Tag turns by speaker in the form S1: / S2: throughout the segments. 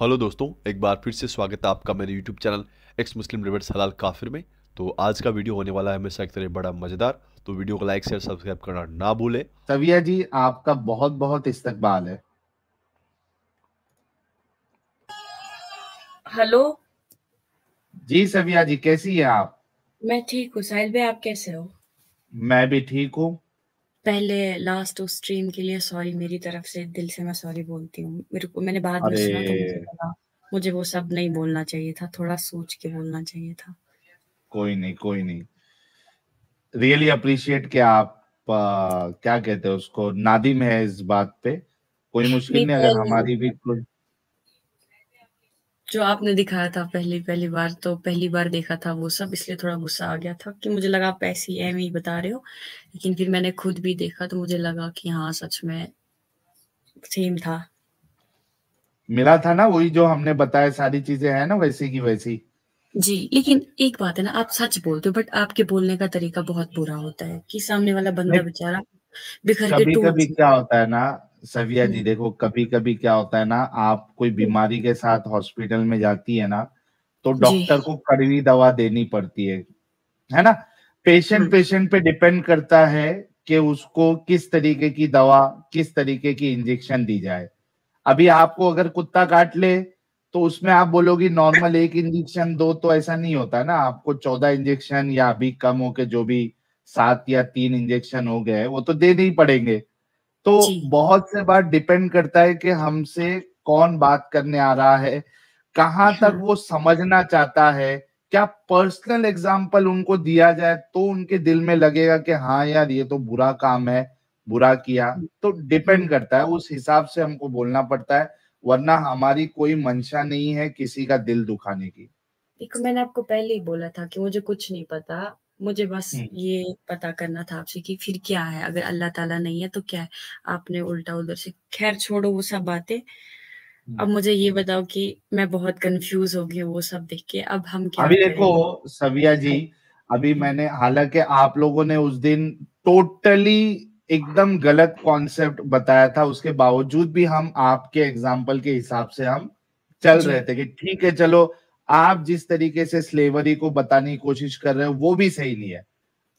S1: Hello दोस्तों, एक बार फिर से स्वागत है आपका मेरे यूट्यूब चैनल एक्स मुस्लिम रिवर्स हलाल काफिर में। तो आज का वीडियो होने वाला है हमेशा की तरह बड़ा मज़ेदार। तो वीडियो को लाइक शेयर सब्सक्राइब करना ना भूलें।
S2: सविया जी, आपका बहुत बहुत इस्तकबाल है।
S3: हेलो।
S2: जी सविया जी, कैसी हैं आप?
S3: मैं ठीक हूँ साहिल भाई, आप कैसे हो?
S2: मैं भी ठीक हूँ।
S3: पहले लास्ट उस स्ट्रीम के लिए सॉरी, मेरी तरफ से दिल से मैं सॉरी बोलती हूँ। मैंने बाद में
S2: अरे
S3: सुना तो मुझे लगा मुझे वो सब नहीं बोलना चाहिए था, थोड़ा सोच के बोलना चाहिए था।
S2: कोई नहीं, कोई नहीं। रियली अप्रिशिएट कि आप क्या कहते हैं उसको, नादिम है इस बात पे। कोई मुश्किल
S3: नहीं,
S2: नहीं, अगर हमारी भी कोई
S3: जो आपने दिखाया था पहली बार देखा था वो सब, इसलिए थोड़ा गुस्सा आ गया था कि मुझे लगा आप ऐसे ही एम ही बता रहे हो। लेकिन फिर मैंने खुद भी देखा तो मुझे लगा कि हाँ, सच में सेम था।
S2: मिला था ना, वही जो हमने बताया, सारी चीजें हैं ना वैसी की वैसी।
S3: जी, लेकिन एक बात है ना, आप सच बोलते हो बट आपके बोलने का तरीका बहुत बुरा होता है कि सामने वाला बंदा बेचारा बिखर के
S2: कभी
S3: टूट
S2: कभी क्या
S3: जाए।
S2: होता है ना सविया जी,
S3: हुँ,
S2: देखो कभी कभी क्या होता है ना, आप कोई
S3: हुँ,
S2: बीमारी के साथ हॉस्पिटल में जाती है ना, तो
S3: जी,
S2: डॉक्टर को कड़वी दवा देनी पड़ती है ना। पेशेंट
S3: हुँ,
S2: पेशेंट पे डिपेंड करता है कि उसको किस तरीके की दवा, किस तरीके की इंजेक्शन दी जाए। अभी आपको अगर कुत्ता काट ले तो उसमें आप बोलोगी नॉर्मल एक इंजेक्शन दो, तो ऐसा नहीं होता है ना, आपको 14 इंजेक्शन या अभी कम हो के जो भी 7 या 3 इंजेक्शन हो गए वो तो देने ही पड़ेंगे। तो
S3: जी,
S2: बहुत से बार डिपेंड करता है कि हमसे कौन बात करने आ रहा है, कहाँ तक
S3: हाँ,
S2: वो समझना चाहता है। क्या पर्सनल एग्जाम्पल उनको दिया जाए तो उनके दिल में लगेगा कि हाँ यार ये तो बुरा काम है, बुरा किया।
S3: हुँ,
S2: तो डिपेंड
S3: हुँ।
S2: करता है, उस हिसाब से हमको बोलना पड़ता है, वरना हमारी कोई मंशा नहीं है किसी का दिल दुखाने की।
S3: देखो, मैंने आपको पहले ही बोला था कि मुझे कुछ नहीं पता। मुझे बस
S2: हम्म,
S3: ये पता करना था आपसे कि फिर क्या है? अगर अल्लाह ताला नहीं है तो क्या है? आपने उल्टा उधर से खैर छोड़ो वो सब बातें।
S2: हम्म।
S3: अब मुझे ये बताओ कि मैं बहुत कन्फ्यूज़ हो गई हूँ वो सब देख के, अब हम क्या
S2: अभी देखो
S3: करें?
S2: सविया जी, अभी
S3: हुँ,
S2: मैंने, हालांकि आप लोगों ने उस दिन टोटली एकदम गलत कॉन्सेप्ट बताया था, उसके बावजूद भी हम आपके एग्जाम्पल के हिसाब से हम चल
S3: जी,
S2: रहे थे कि ठीक है चलो, आप जिस तरीके से स्लेवरी को बताने की कोशिश कर रहे हो वो भी सही नहीं है।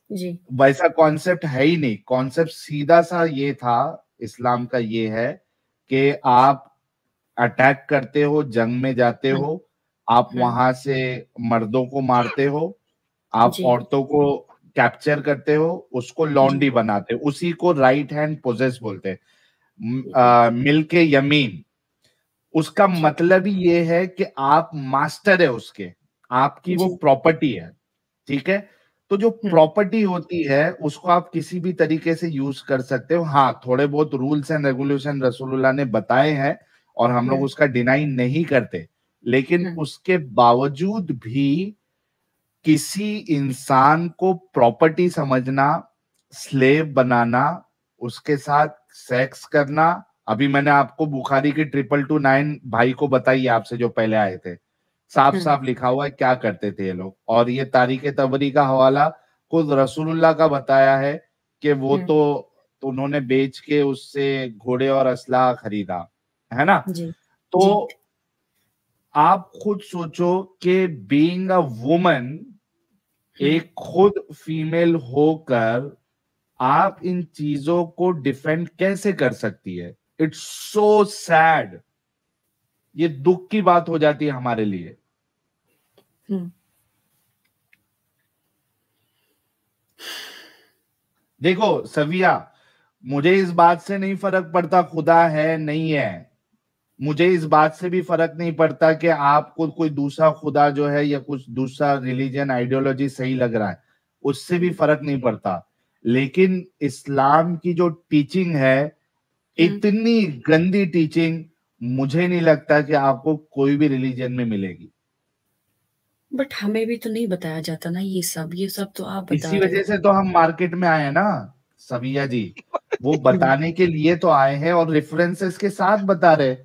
S3: जी,
S2: वैसा कॉन्सेप्ट है ही नहीं, कॉन्सेप्ट सीधा सा ये था, इस्लाम का ये है कि आप अटैक करते हो, जंग में जाते
S3: हाँ,
S2: हो, आप
S3: हाँ,
S2: वहां से मर्दों को मारते हो, आप
S3: जी,
S2: औरतों को कैप्चर करते हो, उसको
S3: जी,
S2: लॉन्डी बनाते हो, उसी को राइट हैंड पोजेस बोलते हैं।
S3: ठीक है,
S2: मिलके यमीन, उसका
S3: ठीक,
S2: मतलब ही ये है कि आप मास्टर है उसके, आपकी वो
S3: जी,
S2: प्रॉपर्टी है। ठीक है। तो जो
S3: हुँ,
S2: प्रॉपर्टी होती है उसको आप किसी भी तरीके से यूज कर सकते हो। हाँ, थोड़े बहुत रूल्स एंड रेगुलेशन रसूलुल्लाह ने बताए हैं और हम लोग
S3: हुँ,
S2: उसका डिनाई नहीं करते, लेकिन
S3: हुँ,
S2: उसके बावजूद भी किसी इंसान को प्रॉपर्टी समझना, स्लेव बनाना, उसके साथ सेक्स करना। अभी मैंने आपको बुखारी की 2229 भाई को बताई, आपसे जो पहले आए थे, साफ
S3: हुँ,
S2: साफ लिखा हुआ है क्या करते थे ये लोग। और ये तारीख तबरी का हवाला खुद रसूलुल्लाह का बताया है कि वो
S3: हुँ,
S2: तो उन्होंने बेच के उससे घोड़े और असला खरीदा, है ना।
S3: जी,
S2: तो
S3: जी,
S2: आप खुद सोचो कि बीइंग अ वुमन,
S3: हुँ,
S2: एक खुद फीमेल होकर आप इन चीजों को डिफेंड कैसे कर सकती है? It's so sad. ये दुख की बात हो जाती है हमारे लिए।
S3: हुँ,
S2: देखो सविया, मुझे इस बात से नहीं फर्क पड़ता खुदा है नहीं है, मुझे इस बात से भी फर्क नहीं पड़ता कि आपको कोई दूसरा खुदा जो है या कुछ दूसरा रिलीजन आइडियोलॉजी सही लग रहा है, उससे भी
S3: हुँ,
S2: फर्क नहीं पड़ता। लेकिन इस्लाम की जो टीचिंग है,
S3: हुँ।
S2: इतनी गंदी टीचिंग मुझे नहीं लगता कि आपको कोई भी रिलीजन में मिलेगी।
S3: बट हमें भी तो नहीं बताया जाता ना ये सब तो आप बता
S2: इसी
S3: रहे
S2: वजह
S3: हो।
S2: से तो हम मार्केट में आए हैं ना सविया जी, वो
S3: हुँ,
S2: बताने के लिए तो आए हैं और रेफरेंसेस के साथ बता रहे।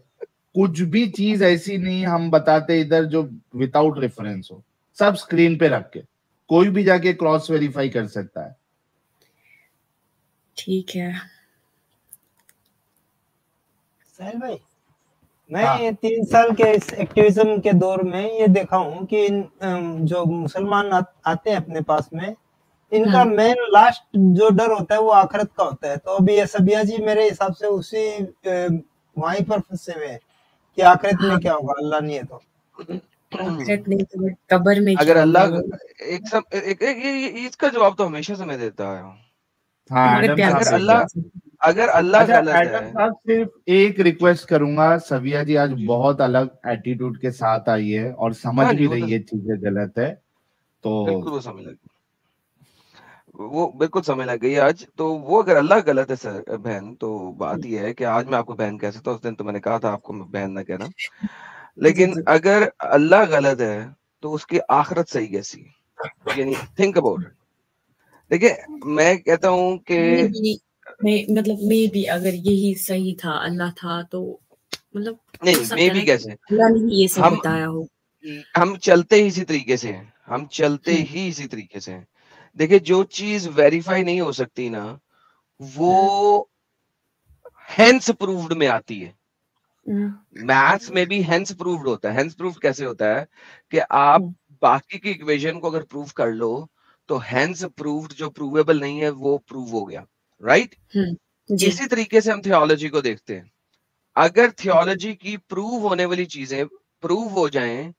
S2: कुछ भी चीज ऐसी नहीं हम बताते इधर जो विदाउट रेफरेंस हो, सब स्क्रीन पे रख के कोई भी जाके क्रॉस वेरीफाई कर सकता है।
S3: ठीक है।
S4: साहिल भाई, मैं 3 साल के इस एक्टिविज्म के दौर में ये देखा हूँ कि जो मुसलमान आते हैं अपने पास में, इनका मेन लास्ट जो डर होता है वो आखिरत का होता है। तो अभी ये सबिया जी मेरे हिसाब से उसी वहीं पर फंसे हुए हैं कि आखिरत में क्या होगा, अल्लाह नहीं है तो।
S3: आखिरत नहीं तो कब्र में
S5: अगर
S3: क्या
S5: अल्लाह
S3: होगा?
S5: इसका जवाब तो हमेशा से मैं देता आया हूँ।
S2: हाँ,
S3: बड़े
S2: एडम
S3: प्यार
S2: साहब
S3: से
S5: अगर अल्लाह
S2: अच्छा,
S5: गलत
S2: एडम
S5: है,
S2: साहब सिर्फ एक रिक्वेस्ट करूंगा, सबिया जी आज बहुत अलग एटीट्यूड के साथ आई है और समझ
S5: हाँ
S2: भी
S5: जी, वो
S2: रही
S5: तो
S2: है चीजें गलत है, तो
S5: बिल्कुल वो बिल्कुल समझ लग गई आज। तो वो अगर अल्लाह गलत है सर बहन, तो बात ये है कि आज मैं आपको बहन कह सकता हूँ, उस दिन तो मैंने कहा था आपको बहन ना कहना। लेकिन अगर अल्लाह गलत है तो उसकी आखिरत सही कैसी? यानी थिंक अबाउट इट। देखिए मैं कहता हूँ कि
S3: मतलब मे भी अगर यही सही था, अल्लाह था, तो मतलब
S5: नहीं, मे भी कैसे,
S3: अल्लाह ने ये सब बताया हो।
S5: हम चलते ही इसी तरीके से हैं, हम चलते ही इसी तरीके से हैं। देखिए जो चीज वेरीफाई नहीं हो सकती ना, वो हेंस प्रूव्ड में आती है। मैथ्स में भी हेंस प्रूव्ड होता है। हेंस प्रूव्ड कैसे होता है कि आप बाकी की इक्वेशन को अगर प्रूव कर लो तो हेंस प्रूव्ड जो प्रूवेबल नहीं है वो प्रूव हो गया, राइट? इसी तरीके से हम थियोलॉजी को देखते हैं। अगर थियोलॉजी की प्रूव होने वाली चीजें प्रूव हो जाएं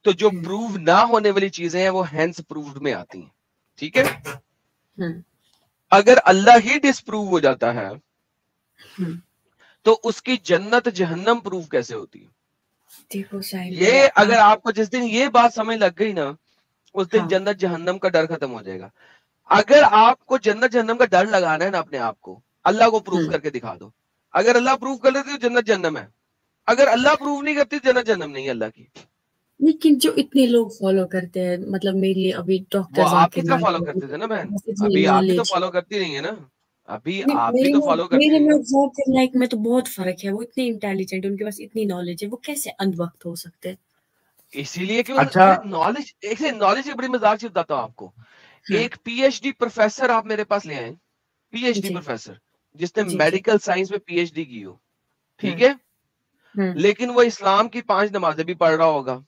S5: तो जो प्रूव ना होने वाली चीजें हैं वो हेंस प्रूव्ड में आती हैं, ठीक है? अगर अल्लाह ही डिसप्रूव हो जाता है तो उसकी जन्नत जहन्नम प्रूव कैसे होती है?
S3: देखो
S5: ये अगर आपको जिस दिन ये बात समझ लग गई ना, उस दिन जन्नत जहन्नम का डर खत्म हो जाएगा। अगर आपको जन्नत जहन्नम का डर लगाना है ना अपने आप को, अल्लाह को प्रूव करके दिखा दो। अगर अल्लाह प्रूव कर देती तो जन्नत जहन्नम है, अगर अल्लाह प्रूव नहीं करती जन्नत जहन्नम नहीं है अल्लाह की।
S3: लेकिन जो इतने लोग फॉलो करते हैं, मतलब मेरे लिए अभी डॉक्टर
S5: आप ही तो फॉलो करते थे ना बहन, अभी आप ही तो फॉलो करती रही है ना, अभी आप भी तो फॉलो करती रही है।
S3: लाइक में तो बहुत फर्क है। वो इतने इंटेलिजेंट, उनके पास इतनी नॉलेज है, वो कैसे अंधभक्त हो सकते हैं?
S5: इसीलिए कि
S2: अच्छा,
S5: नॉलेज नॉलेज की बड़ी मजाक से बताता हूँ आपको। एक पीएचडी प्रोफेसर आप मेरे पास ले आए, पीएचडी प्रोफेसर जिसने मेडिकल साइंस में पीएचडी की हो, ठीक है? लेकिन वो इस्लाम की 5 नमाजें भी पढ़ रहा होगा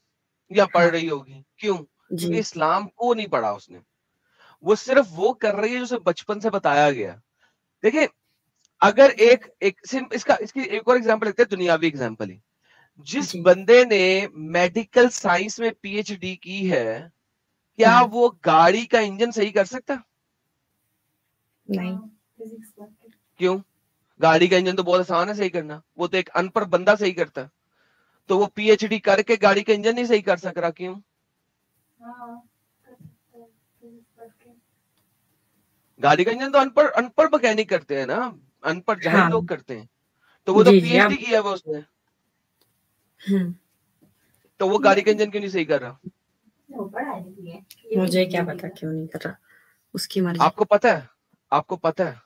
S5: या पढ़ रही होगी। क्यों? क्योंकि इस्लाम को नहीं पढ़ा उसने, वो सिर्फ वो कर रही है जो उसे बचपन से बताया गया। देखिए अगर इसकी एक और एग्जांपल लेते हैं, दुनियावी एग्जांपल ही। जिस बंदे ने मेडिकल साइंस में पीएचडी की है, क्या वो गाड़ी का इंजन सही कर सकता?
S3: नहीं।
S5: क्यों? गाड़ी का इंजन तो बहुत आसान है सही करना, वो तो एक अनपढ़ बंदा सही करता है। तो वो पीएचडी करके गाड़ी का इंजन नहीं सही कर सक रहा, क्यों? गाड़ी का इंजन तो अनपढ़ मैकेनिक करते हैं ना, अनपढ़ जाहिल लोग करते हैं। तो वो तो पीएचडी किया है उसने, तो वो गाड़ी का इंजन क्यों नहीं सही कर रहा?
S3: मुझे क्या पता क्यों नहीं कर रहा, उसकी मर्जी।
S5: आपको पता है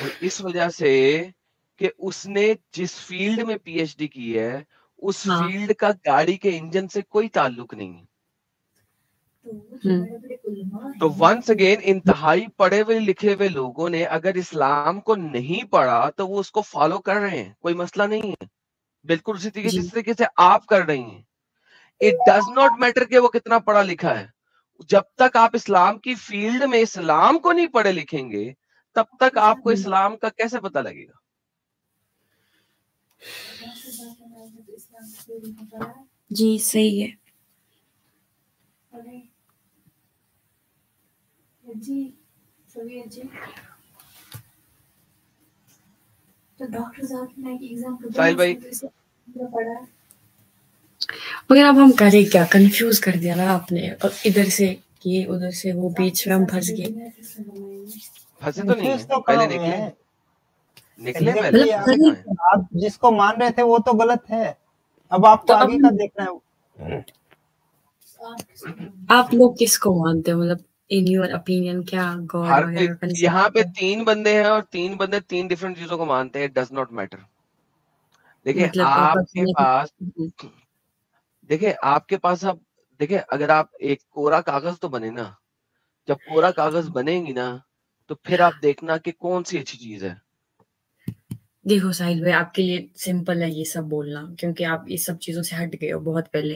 S5: वो इस वजह से कि उसने जिस फील्ड में पीएचडी की है उस फील्ड का गाड़ी के इंजन से कोई ताल्लुक नहीं है। तो वंस अगेन इंतहाई पढ़े हुए लिखे हुए लोगों ने अगर इस्लाम को नहीं पढ़ा तो वो उसको फॉलो कर रहे हैं, कोई मसला नहीं है, बिल्कुल उसी तरीके जिस तरीके से आप कर रही हैं। इट डज नॉट मैटर कि वो कितना पढ़ा लिखा है, जब तक आप इस्लाम की फील्ड में इस्लाम को नहीं पढ़े लिखेंगे तब तक आपको इस्लाम का कैसे पता लगेगा?
S3: जी सही है।
S5: तो डॉक्टर साहिल भाई,
S3: मगर अब हम करें क्या? कंफ्यूज कर दिया ना आपने, और इधर से ये उधर से वो, बीच में हम फंस गए।
S5: फंसे तो नहीं है, पहले निकले पहले
S4: आप जिसको मान रहे थे वो तो गलत है, अब आपको तो आगे का देखना है।
S3: आप लोग किसको मानते हो, मतलब इन योर ओपिनियन? क्या गॉड वगैरह?
S5: यहाँ पे 3 बंदे हैं और 3 बंदे 3 डिफरेंट चीजों को मानते हैं, डज नॉट मैटर। देखिए मतलब आपके पास अब देखिए, अगर आप एक कोरा कागज तो बने ना, जब कोरा कागज बनेगी ना तो फिर आप देखना कि कौन सी अच्छी चीज है।
S3: देखो साहिल भाई, आपके लिए सिंपल है ये सब बोलना, क्योंकि आप इस सब चीजों से हट गए हो बहुत पहले,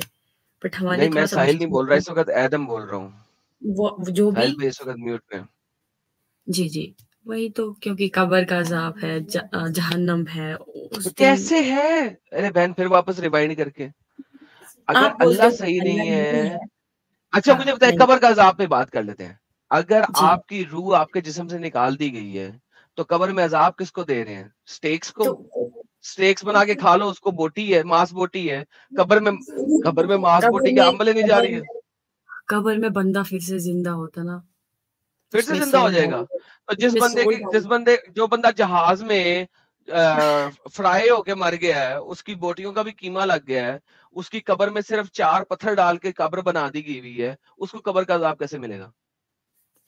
S3: बट हमारे
S5: नहीं,
S3: लिए
S5: मैं
S3: थोड़ा सा
S5: साहिल नहीं
S3: मुश्किल
S5: बोल रहा,
S3: है।
S5: इस वक्त एडम बोल रहा हूँ।
S3: वो जो भी,
S5: साहिल भाई इस वक्त म्यूट पे।
S3: जी जी, वही तो, क्योंकि कब्र का अजाब है, जहन्नम है
S5: तो
S3: उस दिन।
S5: कैसे है? अरे बहन, फिर वापस रिवाइंड करके, अगर
S3: आप बोलते
S5: अल्लाह
S3: हो
S5: सही नहीं
S3: जहन्नम नहीं
S5: है।
S3: है।
S5: अच्छा,
S3: हाँ
S5: मुझे बताए,
S3: नहीं,
S5: कब्र का अजाब पे बात कर लेते हैं। अगर
S3: जी,
S5: आपकी रूह आपके जिस्म से निकाल दी गई है, तो कब्र में अजाब किसको दे रहे हैं? स्टेक्स को।
S3: तो
S5: स्टेक्स बना के खा लो, उसको बोटी है, मांस बोटी है। कब्र में मांस
S3: कब्र
S5: बोटी के
S3: में
S5: अम्बले नहीं जा रही है।
S3: कब्र में बंदा फिर से जिंदा होता ना,
S5: फिर से
S3: उसमें
S5: जिंदा हो
S3: सेल
S5: जाएगा।
S3: डालोगे,
S5: तो
S3: उसमें सोल डालोगे।
S5: जो बंदा जहाज में फ्राई होके मर गया है, उसकी बोटियों का भी कीमा लग गया है, उसकी कब्र में सिर्फ 4 पत्थर डाल के कब्र बना दी गई हुई है, उसको कब्र का अजाब कैसे मिलेगा?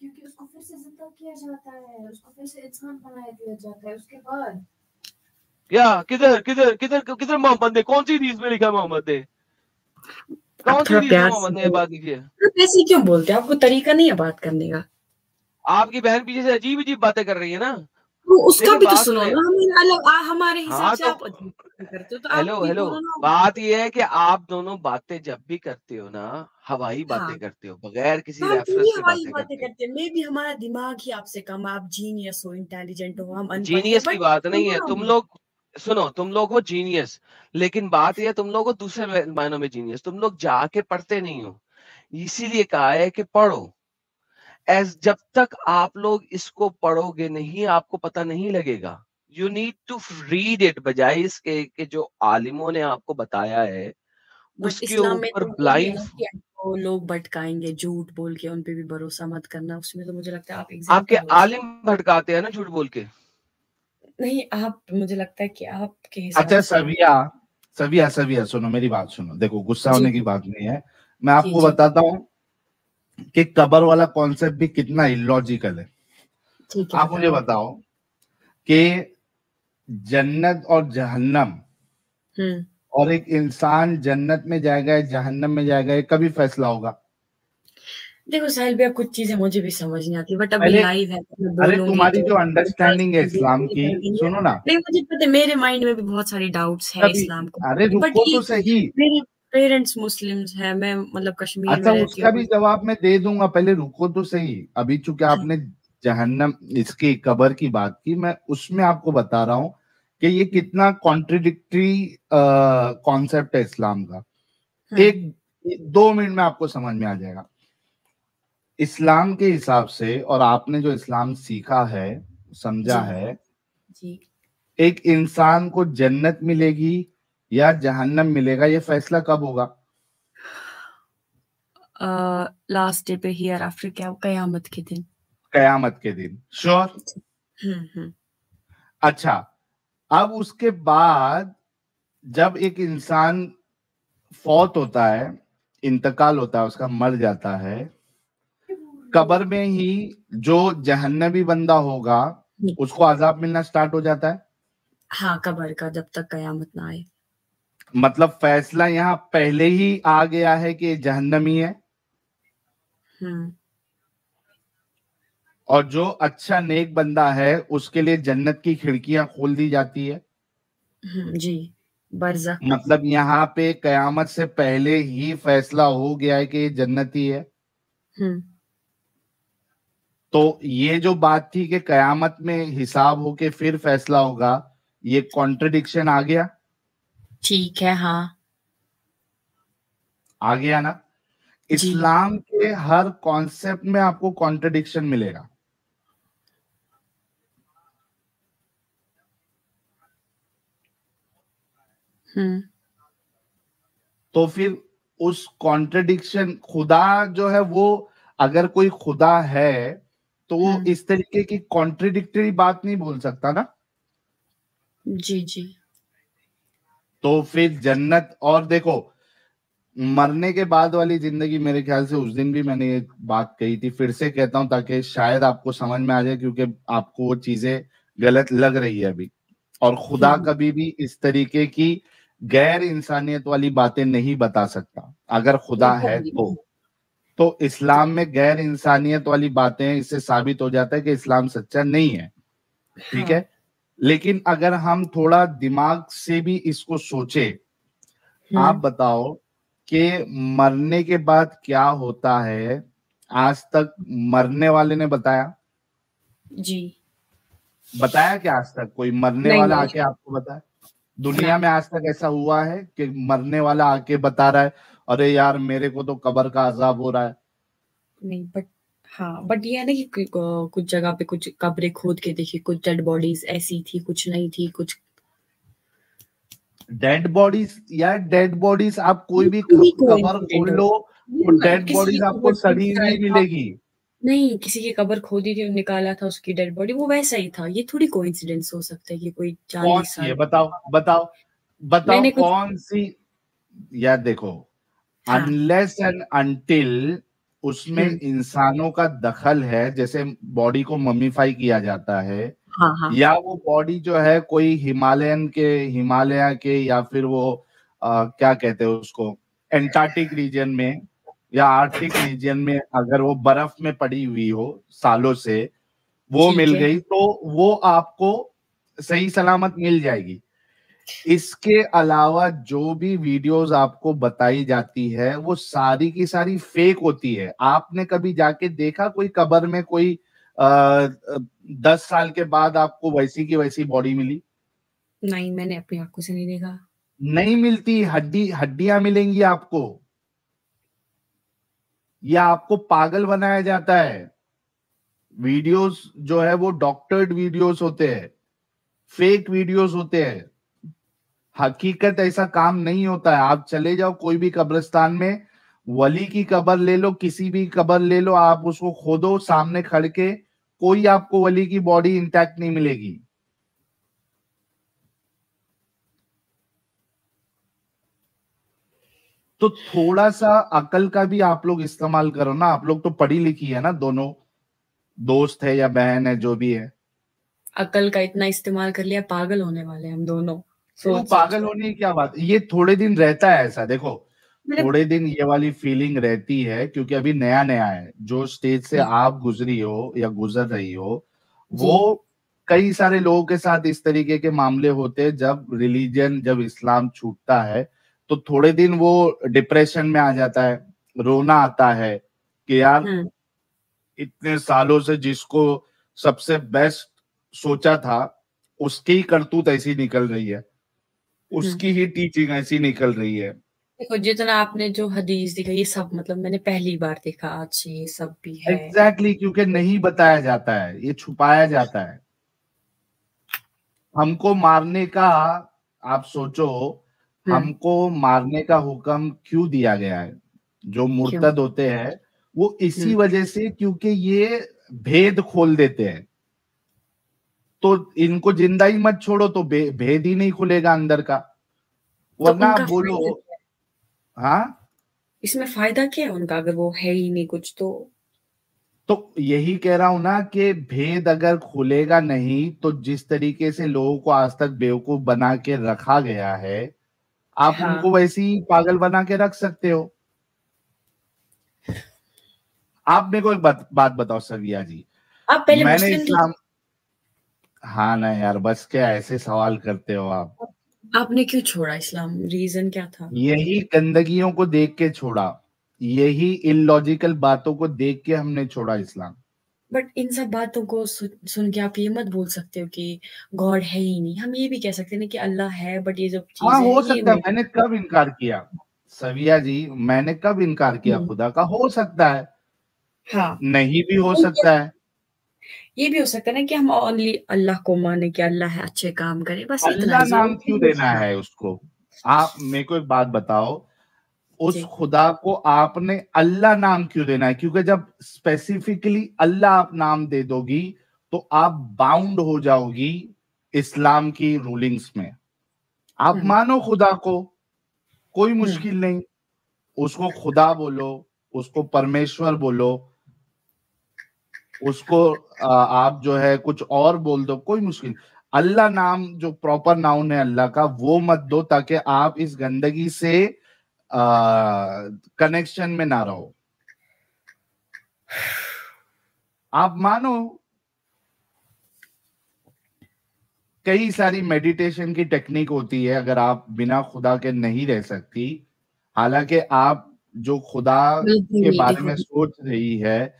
S3: क्योंकि उसको फिर से जिंदा किया जाता है, उसको फिर से इंसान बना दिया जाता है उसके बाद।
S5: क्या? किधर किधर किधर किधर मोहम्मद ने कौन सी हदीस में लिखा है? मोहम्मद ने
S3: आप
S5: कौन सी
S3: थोड़ा
S5: हदीस में
S3: प्यार से
S5: मोहम्मद ने ये
S3: बोलो।
S5: बात लिखी है?
S3: आप ऐसे क्यों बोलते हैं? आपको तरीका नहीं है बात करने का।
S5: आपकी बहन पीछे से अजीब अजीब बातें कर रही है ना।
S3: तो उसका
S5: देखिए
S3: भी तो
S5: बात
S3: सुनो
S5: सुने।
S3: ना, हमें अलग हमारे हिसाब
S5: हाँ
S3: से
S5: तो
S3: आप अजीब बातें करते हो, तो आप
S5: हेलो
S3: भी
S5: हेलो,
S3: बोलो ना।
S5: बात ये है कि आप दोनों बातें जब भी करते हो ना, हवाई
S3: हाँ,
S5: बातें करते हो, बगैर
S3: तो
S5: किसी
S3: हम क्यों
S5: रेफरेंस के
S3: हवाई
S5: बातें
S3: बातें
S5: करते हो।
S3: करते हैं? मे भी हमारा दिमाग ही आपसे कम है, आप जीनियस हो, इंटेलिजेंट हो, हम अनपढ़ है,
S5: जीनियस की
S3: बट
S5: बात नहीं
S3: सुनो
S5: है,
S3: ना
S5: तुम
S3: हम।
S5: लोग सुनो, तुम लोग हो जीनियस, लेकिन बात यह है, तुम लोग हो दूसरे मायनों में जीनियस, तुम लोग जाके पढ़ते नहीं हो। इसीलिए कहा है कि पढ़ो। जब तक आप लोग इसको पढ़ोगे नहीं, आपको पता नहीं लगेगा। You need to read it, बजाय इसके कि जो आलिमों ने आपको बताया है
S3: बट
S5: उसके
S3: इस्लाम में
S5: ऊपर
S3: तो वो भी है
S5: ब्लाइंड।
S3: ना कि आपको लोग भटकाएंगे झूठ बोल के, उन पे भी भरोसा मत करना। उसमें तो मुझे लगता है आप
S5: आपके
S3: एग्जाम्पल हो इसका।
S5: आलिम भटकाते हैं ना झूठ बोल के।
S3: नहीं, आप, मुझे लगता है कि आपके हिसाब
S2: अच्छा
S3: से।
S2: सविया, सविया सविया सुनो, मेरी बात सुनो, देखो गुस्सा
S3: जी
S2: होने की
S3: जी
S2: बात नहीं है। मैं
S3: जी
S2: आपको
S3: जी,
S2: बताता हूँ कि कबर वाला कॉन्सेप्ट भी कितना इलॉजिकल है।
S3: ठीक है,
S2: आप मुझे
S3: बताओ।
S2: बताओ कि जन्नत और जहन्नम,
S3: हम्म,
S2: और एक इंसान जन्नत में जाएगा या जहन्नम में जाएगा, ये कभी फैसला होगा?
S3: देखो साहिल भैया, कुछ चीजें मुझे भी समझ नहीं आती, बट अभी
S2: पहले,
S3: लाइव है तो मैं
S2: अरे
S3: बोलूंगी
S2: तुम्हारी
S3: तो
S2: जो अंडरस्टैंडिंग है इस्लाम की,
S3: कर देंगे।
S2: सुनो ना,
S3: नहीं, मुझे पता है, मेरे माइंड में भी बहुत सारी डाउट्स है
S2: कभी,
S3: इस्लाम को,
S2: अरे
S3: बट
S2: रुको तो
S3: एक,
S2: सही।
S3: मेरे पेरेंट्स मुस्लिम्स हैं, मैं मतलब कश्मीर में
S2: अच्छा
S3: रहती
S2: उसका
S3: हूँ।
S2: भी जवाब मैं दे दूंगा, पहले रुको तो सही। अभी चूंकि
S3: हाँ,
S2: आपने जहन्नम, इसकी कबर की बात की, मैं उसमें आपको बता रहा हूं कि ये कितना कॉन्ट्रिडिक्टरी कॉन्सेप्ट है इस्लाम का।
S3: हम्म,
S2: एक 2 मिनट में आपको समझ में आ जाएगा। इस्लाम के हिसाब से, और आपने जो इस्लाम सीखा है, समझा
S3: जी
S2: है,
S3: जी,
S2: एक इंसान को जन्नत मिलेगी या जहन्नम मिलेगा, ये फैसला कब होगा?
S3: लास्ट डे पे, हियर आफ्टर, क्या, कयामत के दिन।
S2: कयामत के दिन, श्योर?
S3: हम्म,
S2: अच्छा, अब उसके बाद जब एक इंसान फौत होता है, इंतकाल होता है उसका, मर जाता है, कब्र में ही जो जहन्नमी बंदा होगा उसको अजाब मिलना स्टार्ट हो जाता है।
S3: हाँ, कब्र का, जब तक कयामत ना आए।
S2: मतलब फैसला यहाँ पहले ही आ गया है कि जहन्नमी है,
S3: हम्म
S2: और जो अच्छा नेक बंदा है उसके लिए जन्नत की खिड़कियां खोल दी जाती है।
S3: जी, बरज़ख।
S2: मतलब यहाँ पे कयामत से पहले ही फैसला हो गया है कि ये जन्नती है।
S3: हम्म,
S2: तो ये जो बात थी कि कयामत में हिसाब होके फिर फैसला होगा, ये कॉन्ट्रडिक्शन आ गया?
S3: ठीक है, हाँ।
S2: आ गया ना?
S3: जी,
S2: इस्लाम के हर कॉन्सेप्ट में आपको कॉन्ट्रडिक्शन मिलेगा।
S3: हम्म
S2: तो फिर उस कॉन्ट्रडिक्शन, खुदा जो है वो, अगर कोई खुदा है तो वो
S3: हम्म,
S2: इस तरीके की कॉन्ट्रडिक्टरी बात नहीं बोल सकता ना।
S3: जी जी,
S2: तो फिर जन्नत, और देखो मरने के बाद वाली जिंदगी, मेरे ख्याल से उस दिन भी मैंने ये बात कही थी, फिर से कहता हूं ताकि शायद आपको समझ में आ जाए, क्योंकि आपको वो चीजें गलत लग रही है अभी। और खुदा
S3: हम्म,
S2: कभी भी इस तरीके की गैर इंसानियत वाली बातें नहीं बता सकता, अगर खुदा है तो इस्लाम में गैर इंसानियत वाली बातें, इससे साबित हो जाता है कि इस्लाम सच्चा नहीं है। ठीक
S3: हाँ,
S2: है? लेकिन अगर हम थोड़ा दिमाग से भी इसको सोचे, आप बताओ कि मरने के बाद क्या होता है, आज तक मरने वाले ने बताया?
S3: जी
S2: बताया क्या आज तक कोई मरने
S3: नहीं
S2: वाला
S3: नहीं
S2: आके आपको बताया? दुनिया
S3: नहीं
S2: में आज तक ऐसा हुआ है कि मरने वाला आके बता रहा है अरे यार मेरे को तो कब्र का अजाब हो रहा है?
S3: नहीं। बट हाँ, बट ये है ना कि कुछ जगह पे कुछ कब्रें खोद के देखी, कुछ डेड बॉडीज ऐसी थी, कुछ नहीं थी, कुछ
S2: डेड बॉडीज, यार डेड बॉडीज आप कोई भी
S3: पूरी
S2: कब्र
S3: कोइंसिडेंट
S2: खोल
S3: हो।
S2: लो तो
S3: मतलब
S2: डेड
S3: किसी की
S2: बॉडीज आपको
S3: कब्र खोदी
S2: सड़ी
S3: जाए
S2: हुई मिलेगी।
S3: नहीं, किसी की कब्र खोदी थी और निकाला था उसकी डेड बॉडी, वो वैसा ही था। ये थोड़ी कोइंसिडेंस हो सकता है कि कोई
S2: कौन
S3: 40
S2: सी है?
S3: साल
S2: बताओ बताओ बताओ
S3: मैंने कुछ
S2: कौन सी? यार देखो,
S3: हाँ
S2: अनलेस एंड अनटिल उसमें इंसानों का दखल है, जैसे बॉडी को ममीफाई किया जाता है,
S3: हाँ हाँ
S2: या वो बॉडी जो है कोई हिमालय के या फिर वो क्या कहते हैं उसको, एंटार्क्टिक रीजन में या आर्कटिक रीजन में अगर वो बर्फ में पड़ी हुई हो सालों से, वो
S3: ठीक
S2: मिल
S3: है।
S2: गई तो वो आपको सही सलामत मिल जाएगी। इसके अलावा जो भी वीडियोस आपको बताई जाती है वो सारी की सारी फेक होती है। आपने कभी जाके देखा कोई कब्र में कोई 10 साल के बाद आपको वैसी की वैसी बॉडी मिली?
S3: नहीं, मैंने अपनी आंखों से नहीं देखा।
S2: नहीं मिलती। हड्डियां मिलेंगी आपको, या आपको पागल बनाया जाता है। वीडियोस जो है वो डॉक्टर्ड वीडियोस होते हैं, फेक वीडियोस होते हैं। हकीकत ऐसा काम नहीं होता है। आप चले जाओ कोई भी कब्रिस्तान में, वली की कब्र ले लो, किसी भी कब्र ले लो, आप उसको खोदो सामने खड़ के, कोई आपको वली की बॉडी इंटैक्ट नहीं मिलेगी। तो थोड़ा सा अकल का भी आप लोग इस्तेमाल करो ना। आप लोग तो पढ़ी लिखी है ना, दोनों दोस्त है या बहन है जो भी है।
S3: अकल का इतना इस्तेमाल कर लिया, पागल होने वाले हम दोनों।
S2: क्यों
S3: सोच सोच
S2: पागल
S3: कर
S2: होने की क्या बात? ये थोड़े दिन रहता है ऐसा, देखो
S3: मैंने
S2: थोड़े दिन ये वाली फीलिंग रहती है क्योंकि अभी नया नया है। जो स्टेज से
S3: जी
S2: आप गुजरी हो या गुजर रही हो,
S3: जी
S2: वो कई सारे लोगों के साथ इस तरीके के मामले होते हैं। जब रिलीजन, जब इस्लाम छूटता है तो थोड़े दिन वो डिप्रेशन में आ जाता है, रोना आता है कि यार
S3: हम्म
S2: इतने सालों से जिसको सबसे बेस्ट सोचा था उसकी ही करतूत ऐसी निकल रही है,
S3: हम्म
S2: उसकी ही टीचिंग ऐसी निकल रही है।
S3: देखो, जितना आपने जो हदीस दिखा, ये सब मतलब मैंने पहली बार देखा आज से, ये सब भी है।
S2: एग्जैक्टली क्योंकि नहीं बताया जाता है, ये छुपाया जाता है। हमको मारने का, आप सोचो,
S3: हम्म
S2: हमको मारने का हुक्म क्यों दिया गया है? जो
S3: क्यों?
S2: मुर्तद होते हैं वो इसी
S3: हम्म
S2: वजह से, क्योंकि ये भेद खोल देते हैं। तो इनको जिंदा ही मत छोड़ो तो भेद ही नहीं खुलेगा अंदर का।
S3: तो
S2: वरना आप
S3: उनका
S2: बोलो,
S3: फायदा क्या है?
S2: हाँ,
S3: इसमें फायदा क्या है उनका, अगर वो है ही नहीं कुछ तो?
S2: तो यही कह रहा हूं ना कि भेद अगर खुलेगा नहीं तो जिस तरीके से लोगों को आज तक बेवकूफ बना के रखा गया है, आप
S3: हाँ,
S2: उनको वैसे ही पागल बना के रख सकते हो। आप मेरे को एक बात बताओ सविया जी,
S3: आप पहले
S2: मैंने
S3: मुस्लिम थे?
S2: इस्लाम, हाँ ना यार, बस क्या ऐसे सवाल करते हो आप?
S3: आपने क्यों छोड़ा इस्लाम? रीजन क्या था?
S2: यही गंदगियों को देख के छोड़ा, यही इलॉजिकल बातों को देख के हमने छोड़ा इस्लाम।
S3: बट इन सब बातों को सुन के आप ये मत बोल सकते हो कि गॉड है ही नहीं। हम ये भी कह सकते हैं ना कि अल्लाह है, बट ये जो
S2: हाँ
S3: चीजें
S2: हो
S3: हैं ये
S2: सकता है,
S3: नहीं।
S2: मैंने कब इनकार किया सविया जी? मैंने कब इनकार किया
S3: हम्म,
S2: खुदा का? हो सकता है,
S3: हाँ।
S2: नहीं भी हो
S3: हम
S2: सकता है।
S3: ये भी हो सकता है ना कि हम ओनली अल्लाह को माने कि अल्लाह है, अच्छे काम करे, बस इतना
S2: अल्लाह
S3: ही
S2: नाम
S3: जरूरत
S2: क्यों
S3: है।
S2: देना है उसको? आप मेरे को एक बात बताओ, उस
S3: जी
S2: खुदा को आपने अल्लाह नाम क्यों देना है? क्योंकि जब स्पेसिफिकली अल्लाह आप नाम दे दोगी तो आप बाउंड हो जाओगी इस्लाम की रूलिंग्स में। आप
S3: हम्म
S2: मानो खुदा को, कोई
S3: हम्म
S2: मुश्किल नहीं, उसको खुदा बोलो, उसको परमेश्वर बोलो, उसको आप जो है कुछ और बोल दो, कोई मुश्किल। अल्लाह नाम जो प्रॉपर नाउन है अल्लाह का, वो मत दो ताकि आप इस गंदगी से कनेक्शन में ना रहो। आप मानो, कई सारी मेडिटेशन की टेक्निक होती है, अगर आप बिना खुदा के नहीं रह सकती। हालांकि आप जो खुदा के बारे में सोच रही है,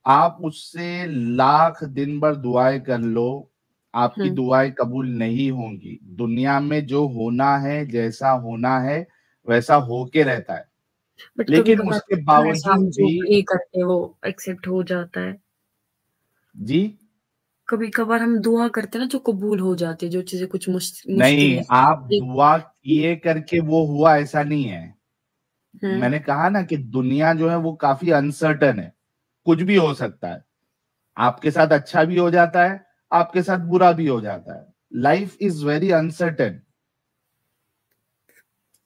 S2: आप उससे लाख दिन भर दुआएं कर लो, आपकी दुआएं कबूल नहीं होंगी। दुनिया में जो होना है, जैसा होना है वैसा होके रहता है, लेकिन उसके बावजूद भी
S3: प्रे करते वो एक्सेप्ट हो जाता है।
S2: जी,
S3: कभी कभार हम दुआ करते हैं ना, जो कबूल हो जाती है, जो चीजें कुछ मुश्किल
S2: नहीं,
S3: है।
S2: आप दुआ किए करके वो हुआ ऐसा नहीं है। मैंने कहा ना कि दुनिया जो है वो काफी अनसर्टन है, कुछ भी हो सकता है। आपके साथ अच्छा भी हो जाता है, आपके साथ बुरा भी हो जाता है। Life is very uncertain.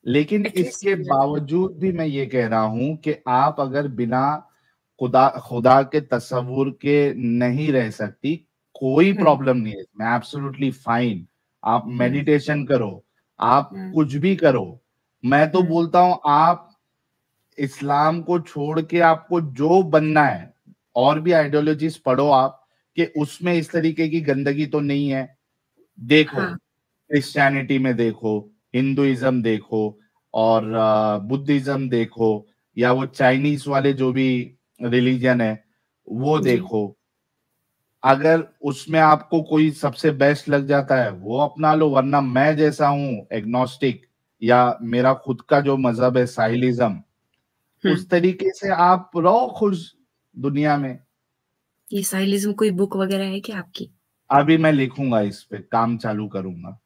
S2: लेकिन इसके बावजूद भी मैं ये कह रहा हूं कि आप अगर बिना खुदा के तस्वुर के नहीं रह सकती, कोई प्रॉब्लम नहीं है, मैं एब्सोल्युटली फाइन। आप मेडिटेशन करो, आप कुछ भी करो। मैं तो बोलता हूं आप इस्लाम को छोड़ के आपको जो बनना है, और भी आइडियोलॉजीज पढ़ो आप, कि उसमें इस तरीके की गंदगी तो नहीं है। देखो, क्रिश्चियनिटी में देखो, हिंदुइज्म देखो, और बुद्धिज्म देखो, या वो चाइनीज वाले जो भी रिलीजन है वो देखो। अगर उसमें आपको कोई सबसे बेस्ट लग जाता है वो अपना लो, वरना मैं जैसा हूं एग्नोस्टिक, या मेरा खुद का जो मजहब है साहिलिज्म, उस तरीके से आप रहो खुश दुनिया में।
S3: ये साहिलिज्म कोई बुक वगैरह है क्या आपकी?
S2: अभी मैं लिखूंगा, इस पे काम चालू करूंगा।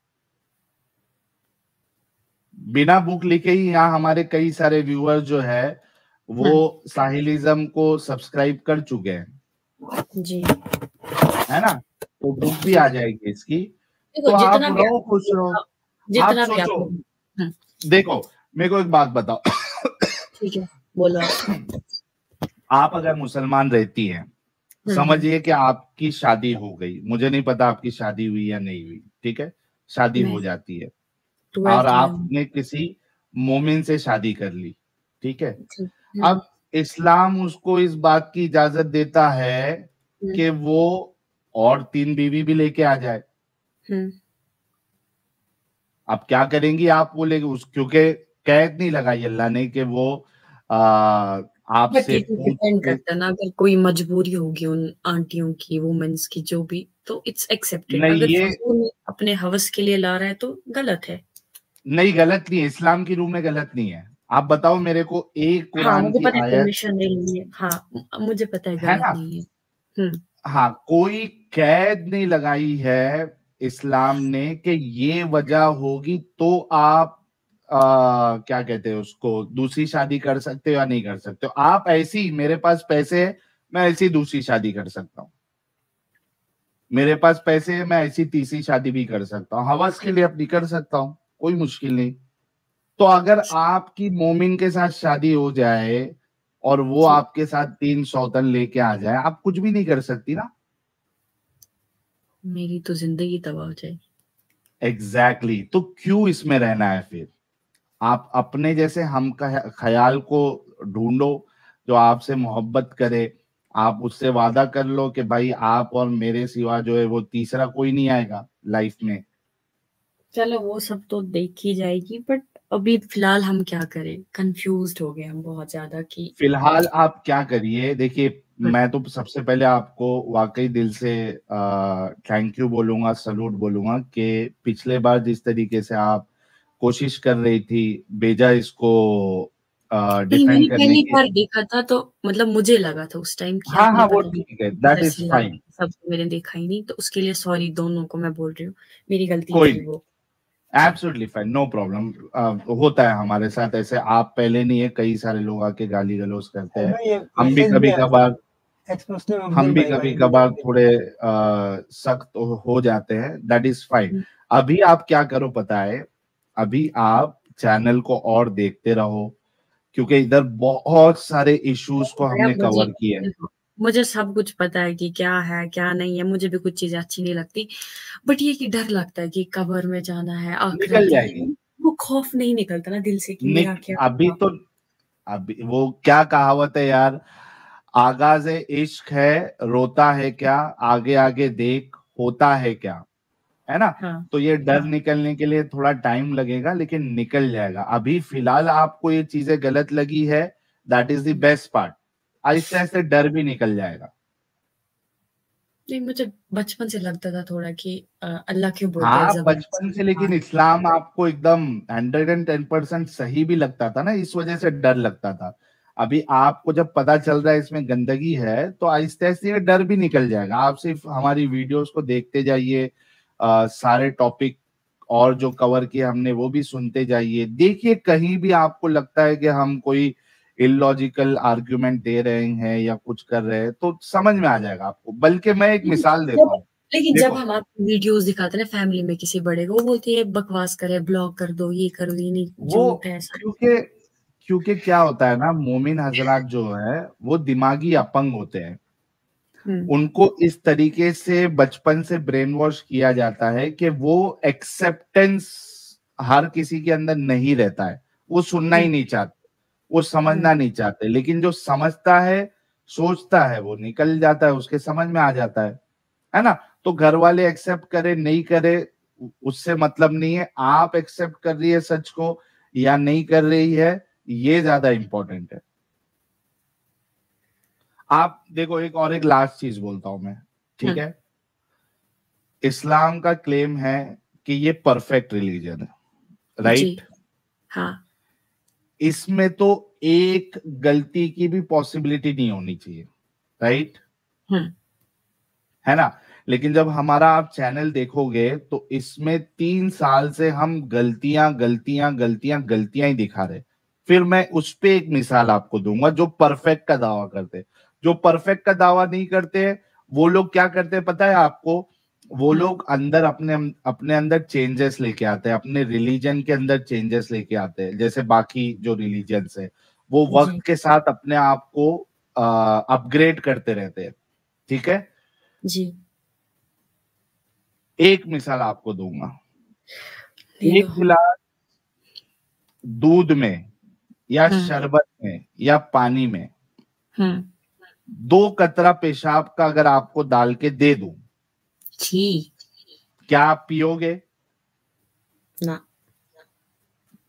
S2: बिना बुक लिखे ही यहाँ हमारे कई सारे व्यूअर्स जो है वो साहिलिज्म को सब्सक्राइब कर चुके हैं
S3: जी,
S2: है ना, तो बुक भी आ जाएगी इसकी। तो आप रहो खुश रहो। आप सोचो, देखो मेरे को एक बात बताओ।
S3: ठीक है, बोलो।
S2: आप अगर मुसलमान रहती हैं, समझिए कि आपकी शादी हो गई, मुझे नहीं पता आपकी शादी हुई या नहीं हुई, ठीक है, शादी हो जाती है, और आपने किसी मोमिन से शादी कर ली, ठीक है। अब इस्लाम उसको इस बात की इजाजत देता है कि वो और 3 बीवी भी लेके आ जाए। अब क्या करेंगी आप, बोलेंगे उस, क्योंकि कैद नहीं लगाई अल्लाह ने कि वो आपसे
S3: डिपेंड करता है ना, अगर कोई मजबूरी होगी उन आंटियों की, वुमेन्स की, जो भी, तो इट्स एक्सेप्टेड। अगर ये अपने हवस के लिए ला रहा है तो गलत है।
S2: नहीं, गलत नहीं है, इस्लाम की रूह में गलत नहीं है। आप बताओ मेरे को एक कुरान की आयत,
S3: मुझे पता है गलत नहीं है।
S2: हाँ, कोई कैद नहीं लगाई है इस्लाम ने कि ये वजह होगी तो आप क्या कहते हैं उसको, दूसरी शादी कर सकते हो या नहीं कर सकते हो। आप ऐसी, मेरे पास पैसे है मैं ऐसी दूसरी शादी कर सकता हूँ, मेरे पास पैसे है मैं ऐसी तीसरी शादी भी कर सकता हूँ, हवस के लिए अपनी कर सकता हूँ, कोई मुश्किल नहीं। तो अगर आपकी मोमिन के साथ शादी हो जाए और वो आपके साथ 3 सौतन लेके आ जाए, आप कुछ भी नहीं कर सकती ना।
S3: मेरी तो जिंदगी तबाह हो जाएगी।
S2: एग्जैक्टली, तो क्यों इसमें रहना है फिर। आप अपने जैसे हम ख्याल को ढूंढो जो आपसे मोहब्बत करे। आप उससे वादा कर लो कि भाई आप और मेरे सिवा जो है वो तीसरा कोई नहीं आएगा लाइफ में। चलो
S3: वो सब तो देखी जाएगी, बट अभी फिलहाल हम क्या करें, कंफ्यूज्ड हो गए हम बहुत ज्यादा कि
S2: फिलहाल आप क्या करिए। देखिए, मैं तो सबसे पहले आपको वाकई दिल से थैंक यू बोलूंगा, सलूट बोलूंगा कि पिछले बार जिस तरीके से आप कोशिश कर रही थी बेजा इसको डिफेंड करने
S3: पहली बार देखा था, तो मतलब मुझे लगा था उस टाइम कि
S2: हाँ, वो ठीक है, दैट इज फाइन।
S3: सब मैंने देखा ही नहीं, तो उसके लिए सॉरी दोनों को मैं बोल रही हूँ, मेरी गलती थी वो।
S2: Absolutely fine, no problem. होता है हमारे साथ ऐसे, आप पहले नहीं है, कई सारे लोग आके गाली गलौज करते हैं। हम भी कभी कभार थोड़े सख्त हो जाते हैं, दैट इज फाइन। अभी आप क्या करो पता है, अभी आप चैनल को और देखते रहो, क्योंकि इधर बहुत सारे इश्यूज को हमने कवर किया है।
S3: मुझे सब कुछ पता है कि क्या है क्या नहीं है, मुझे भी कुछ चीजें अच्छी नहीं लगती, बट ये कि डर लगता है कि कब्र में जाना है,
S2: निकल जाएगी,
S3: वो खौफ नहीं निकलता ना दिल से कि मेरा क्या।
S2: अभी वो क्या कहावत है यार, आगाज़े इश्क है रोता है क्या, आगे आगे देख होता है क्या। है ना।
S3: हाँ
S2: तो ये डर
S3: हाँ
S2: निकलने के लिए थोड़ा टाइम लगेगा, लेकिन निकल जाएगा। अभी फिलहाल आपको ये चीजें गलत लगी है, that is the best part. आहिस्ते आहिस्ते डर भी निकल जाएगा।
S3: नहीं, मुझे बचपन से लगता था थोड़ा कि अल्लाह क्यों बोलता है
S2: हाँ
S3: जबरदस्ती।
S2: बचपन से, लेकिन इस्लाम आपको एकदम 110% सही भी लगता था ना, इस वजह से डर लगता था। अभी आपको जब पता चल रहा है इसमें गंदगी है, तो आहिस्ते आहिस्ते ये डर भी निकल जाएगा। आप सिर्फ हमारी वीडियोस को देखते जाइए, सारे टॉपिक और जो कवर किए हमने वो भी सुनते जाइए। देखिए कहीं भी आपको लगता है कि हम कोई इलॉजिकल आर्ग्यूमेंट दे रहे हैं या कुछ कर रहे हैं, तो समझ में आ जाएगा आपको। बल्कि मैं एक मिसाल देता हूँ।
S3: लेकिन जब
S2: देखो,
S3: हम आपको वीडियोस दिखाते हैं ना फैमिली में किसी बड़े को, वो बोलती है बकवास करे, ब्लॉक कर दो, ये कर दो, ये नहीं,
S2: वो
S3: झूठ है ऐसा।
S2: क्योंकि क्या होता है ना, मोमिन हजरात जो है वो दिमागी अपंग होते हैं। उनको इस तरीके से बचपन से ब्रेन वॉश किया जाता है कि वो एक्सेप्टेंस हर किसी के अंदर नहीं रहता है। वो सुनना ही नहीं चाहते, वो समझना नहीं चाहते। लेकिन जो समझता है, सोचता है, वो निकल जाता है, उसके समझ में आ जाता है ना। तो घर वाले एक्सेप्ट करे नहीं करे उससे मतलब नहीं है, आप एक्सेप्ट कर रही है सच को या नहीं कर रही है, ये ज्यादा इंपॉर्टेंट है। आप देखो, एक लास्ट चीज बोलता हूं मैं, ठीक है। इस्लाम का क्लेम है कि ये परफेक्ट रिलीजन है, राइट।
S3: हाँ।
S2: इसमें तो एक गलती की भी पॉसिबिलिटी नहीं होनी चाहिए, राइट, है ना। लेकिन जब हमारा आप चैनल देखोगे तो इसमें 3 साल से हम गलतियां गलतियां गलतियां गलतियां ही दिखा रहे। फिर मैं उस पे एक मिसाल आपको दूंगा, जो परफेक्ट का दावा करते। जो परफेक्ट का दावा नहीं करते वो लोग क्या करते हैं पता है आपको? वो लोग अंदर अपने अपने अंदर चेंजेस लेके आते हैं, अपने रिलीजन के अंदर चेंजेस लेके आते हैं। जैसे बाकी जो रिलीजन्स है वो वक्त के साथ अपने आप को अपग्रेड करते रहते हैं, ठीक है जी। एक मिसाल आपको दूंगा, एक गिलास दूध में या शरबत में या पानी में 2 कतरा पेशाब का अगर आपको डाल के दे दूं, क्या आप पियोगे?
S3: ना,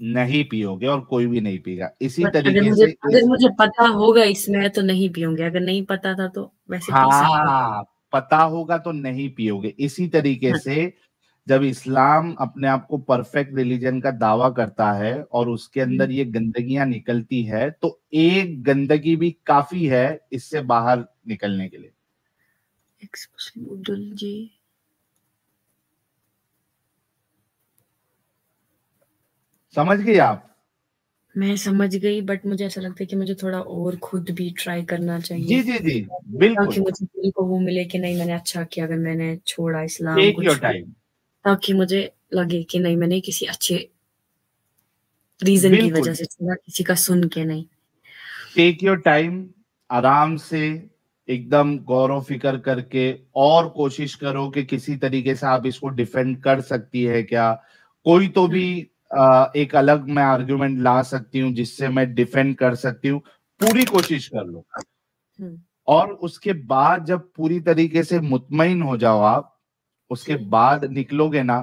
S2: नहीं पियोगे, और कोई भी नहीं पिएगा। इसी
S3: अगर
S2: तरीके
S3: मुझे
S2: से
S3: अगर मुझे पता होगा इसमें तो नहीं पीऊंगी, अगर नहीं पता था तो वैसे पी सकते।
S2: हाँ, पता होगा तो नहीं पियोगे। इसी तरीके से जब इस्लाम अपने आप को परफेक्ट रिलीजन का दावा करता है और उसके अंदर ये गंदगियां निकलती है, तो एक गंदगी भी काफी है इससे बाहर निकलने के लिए।
S3: जी,
S2: समझ गई आप?
S3: मैं समझ गई, बट मुझे ऐसा लगता है कि मुझे थोड़ा और खुद भी ट्राई करना चाहिए।
S2: जी जी जी, बिल्कुल।
S3: ताकि मुझे दिल को वो मिले कि नहीं, मैंने अच्छा किया अगर मैंने छोड़ा इस्लाम,
S2: टेक योर टाइम,
S3: ताकि मुझे लगे कि नहीं, मैंने किसी अच्छे रीजन की वजह से छोड़ा, किसी का सुन के नहीं।
S2: टेक योर टाइम, आराम से, एकदम गौर व फिक्र करके, और कोशिश करो कि किसी तरीके से आप इसको डिफेंड कर सकती है क्या। कोई तो भी एक अलग मैं आर्गुमेंट ला सकती हूँ जिससे मैं डिफेंड कर सकती हूँ, पूरी कोशिश कर लो। और उसके बाद जब पूरी तरीके से मुतमईन हो जाओ आप, उसके बाद निकलोगे ना,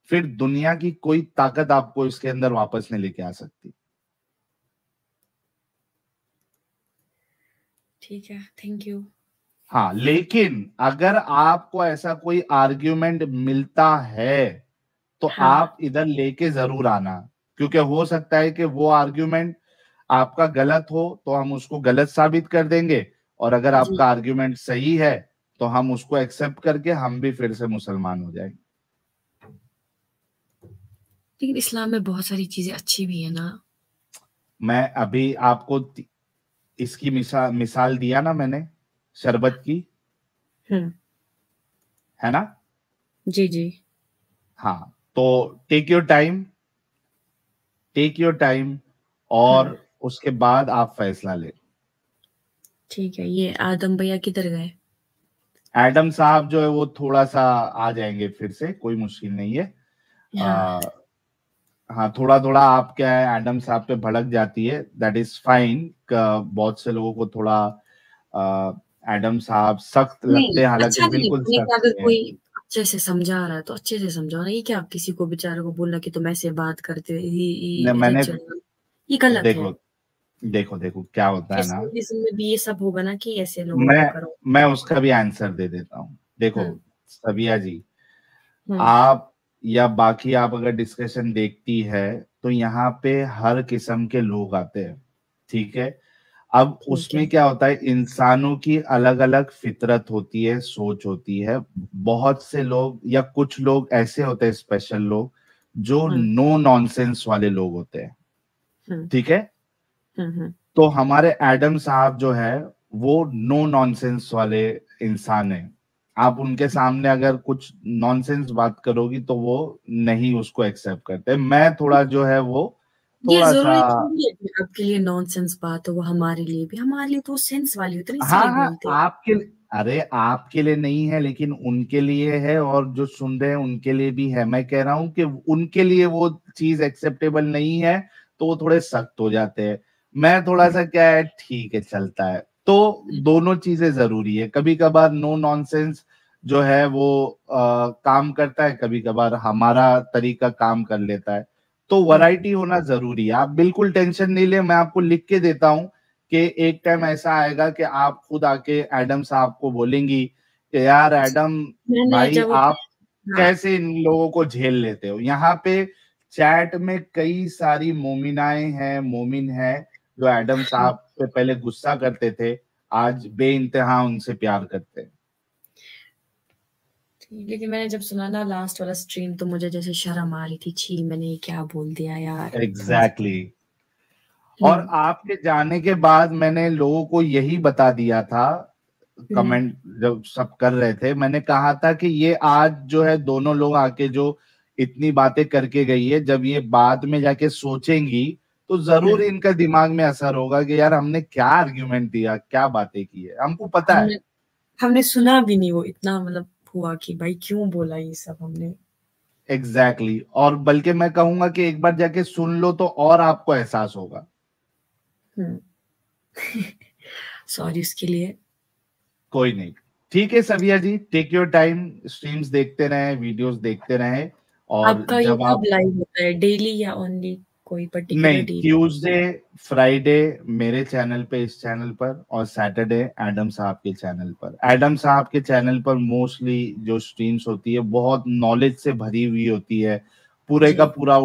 S2: फिर दुनिया की कोई ताकत आपको इसके अंदर वापस नहीं लेके आ सकती।
S3: ठीक है, थैंक यू।
S2: हाँ, लेकिन अगर आपको ऐसा कोई आर्ग्यूमेंट मिलता है तो आप इधर लेके जरूर आना, क्योंकि हो सकता है कि वो आर्ग्यूमेंट आपका गलत हो तो हम उसको गलत साबित कर देंगे, और अगर आपका आर्ग्यूमेंट सही है तो हम उसको एक्सेप्ट करके हम भी फिर से मुसलमान हो जाएंगे।
S3: लेकिन इस्लाम में बहुत सारी चीजें अच्छी भी है ना।
S2: मैं अभी आपको इसकी मिसाल दिया ना मैंने, शरबत की, है ना।
S3: जी जी।
S2: हाँ, तो टेक योर टाइम और उसके बाद आप फैसला ले।
S3: ठीक है। ये आदम भैया किधर गए?
S2: एडम साहब जो है वो थोड़ा सा आ जाएंगे फिर से, कोई मुश्किल नहीं है। हाँ, थोड़ा थोड़ा आप क्या है, एडम साहब पे भड़क जाती है, दैट इज फाइन। बहुत से लोगों को थोड़ा एडम साहब सख्त लगते हैं, हालांकि
S3: अच्छा
S2: बिल्कुल
S3: नहीं,
S2: सख्त
S3: अगर
S2: है।
S3: कोई अच्छे से समझा रहा है तो अच्छे से समझाओ ना। ये क्या आप किसी को बेचारे को बोलना कि तुम ऐसे बात करते हो,
S2: मैंने
S3: ये गलत है।
S2: देखो क्या होता है ना,
S3: में भी ये सब होगा ना कि ऐसे लोगों को करो।
S2: मैं उसका भी आंसर दे देता हूँ। देखो सबिया जी,
S3: हम्म,
S2: आप या बाकी आप अगर डिस्कशन देखती है तो यहाँ पे हर किस्म के लोग आते हैं, ठीक है। अब
S3: ठीक
S2: उसमें
S3: है।
S2: क्या होता है, इंसानों की अलग अलग फितरत होती है, सोच होती है। बहुत से लोग या कुछ लोग ऐसे होते हैं, स्पेशल लोग जो नो नॉनसेंस वाले लोग होते हैं, ठीक है। तो हमारे एडम साहब जो है वो नो नॉनसेंस वाले इंसान है। आप उनके सामने अगर कुछ नॉनसेंस बात करोगी तो वो नहीं उसको एक्सेप्ट करते। मैं थोड़ा जो है वो
S3: ये
S2: थोड़ा
S3: जरूरी
S2: सा,
S3: थोड़ी है कि आपके लिए नॉनसेंस बात हो, वो हमारे लिए भी, हमारे लिए तो सेंस वाली होती है,
S2: हाँ
S3: इसलिए
S2: हाँ
S3: बोलते हैं।
S2: अरे आपके लिए नहीं है लेकिन उनके लिए है, और जो सुन रहे हैं उनके लिए भी है। मैं कह रहा हूं कि उनके लिए वो चीज एक्सेप्टेबल नहीं है तो वो थोड़े सख्त हो जाते हैं। मैं थोड़ा सा क्या है, ठीक है चलता है। तो दोनों चीजें जरूरी है। कभी कभार नो नॉनसेंस जो है वो काम करता है, कभी कभार हमारा तरीका काम कर लेता है। तो वैरायटी होना जरूरी है। आप बिल्कुल टेंशन नहीं ले, मैं आपको लिख के देता हूँ कि एक टाइम ऐसा आएगा कि आप खुद आके एडम साहब को बोलेंगी कि यार एडम भाई आप कैसे इन लोगों को झेल लेते हो। यहाँ पे चैट में कई सारी मोमिनाएं हैं, मोमिन हैं जो एडम साहब पे पहले गुस्सा करते थे, आज बेइंतहा उनसे प्यार करते हैं।
S3: लेकिन मैंने जब सुना ना लास्ट वाला स्ट्रीम तो मुझे जैसे शर्म आ रही थी, छी मैंने क्या बोल दिया यार।
S2: एग्जैक्टली और आपके जाने के बाद मैंने लोगों को यही बता दिया था, कमेंट जब सब कर रहे थे, मैंने कहा था कि ये आज जो है दोनों लोग आके जो इतनी बातें करके गई है, जब ये बाद में जाके सोचेंगी तो जरूर इनका दिमाग में असर होगा कि यार हमने क्या आर्ग्यूमेंट दिया, क्या बातें की है। हमको पता है,
S3: हमने सुना भी नहीं वो इतना मतलब हुआ कि भाई क्यों बोला ये सब हमने।
S2: एग्जैक्टली और बल्कि मैं कहूंगा कि एक बार जाके सुन लो तो और आपको एहसास होगा।
S3: सॉरी उसके लिए।
S2: कोई नहीं, ठीक है सबिया जी, टेक योर टाइम, स्ट्रीम्स देखते रहे, वीडियोस देखते रहे। और
S3: आपका ये
S2: जब
S3: कब
S2: आप,
S3: लाइव होता है, डेली या ओनली कोई पर्टिकुलर
S2: नहीं,
S3: डे?
S2: ट्यूसडे फ्राइडे मेरे चैनल पे, इस चैनल पर, और सैटरडे एडम साहब के चैनल पर। एडम साहब के चैनल पर मोस्टली जो स्ट्रीम्स होती है बहुत नॉलेज से भरी हुई होती है। पूरे का पूरा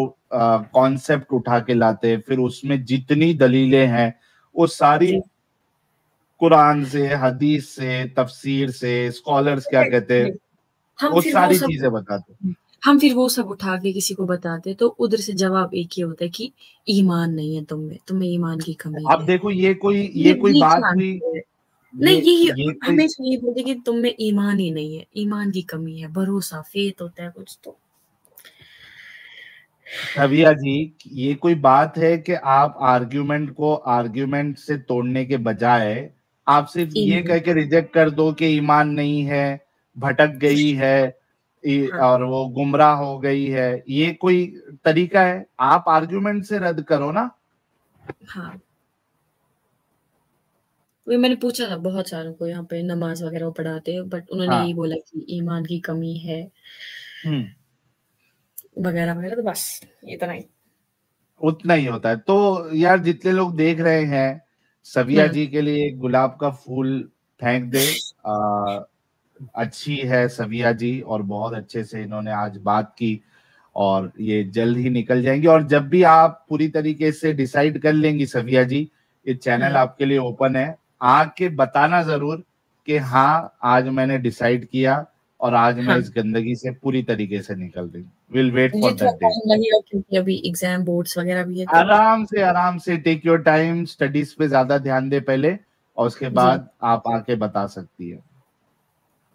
S2: कॉन्सेप्ट उठा के लाते हैं, फिर उसमें जितनी दलीलें हैं वो सारी कुरान से, हदीस से, तफसीर से, स्कॉलर्स क्या कहते हैं, वो सारी चीजें बताते हैं।
S3: हम फिर वो सब उठा के किसी को बताते तो उधर से जवाब एक ही होता है कि ईमान नहीं है तुम्हें ईमान की कमी है।
S2: अब देखो ये कोई बात हुई,
S3: नहीं
S2: ये
S3: हमेशा ये बोलते कि तुम में ईमान ही नहीं है, ईमान की कमी है, भरोसा फेथ होता है कुछ तो।
S2: सविया जी, ये कोई बात है कि आप आर्ग्यूमेंट को आर्ग्यूमेंट से तोड़ने के बजाय आप सिर्फ ये कह के रिजेक्ट कर दो कि ईमान नहीं है, भटक गई है, और वो गुमराह हो गई है, ये कोई तरीका है? आप आर्ग्यूमेंट से रद्द करो ना।
S3: हाँ वो मैंने पूछा था बहुत सारों को यहाँ पे नमाज वगैरह पढ़ाते हैं, बट उन्होंने यही बोला कि ईमान की कमी है वगैरह वगैरह, तो बस इतना ही,
S2: उतना ही होता है। तो यार जितने लोग देख रहे हैं, सविया जी के लिए गुलाब का फूल फेंक दे। अच्छी है सविया जी और बहुत अच्छे से इन्होंने आज बात की, और ये जल्द ही निकल जाएंगे। और जब भी आप पूरी तरीके से डिसाइड कर लेंगी सविया जी, ये चैनल आपके लिए ओपन है, आके बताना जरूर कि हाँ आज मैंने डिसाइड किया और आज मैं इस गंदगी से पूरी तरीके से निकल रही। Will wait for that day.
S3: क्योंकि अभी एग्जाम बोर्ड्स वगैरह भी है तो
S2: आराम से टेक योर टाइम, स्टडीज पे ज्यादा ध्यान दे पहले, और उसके बाद आप आके बता सकती है।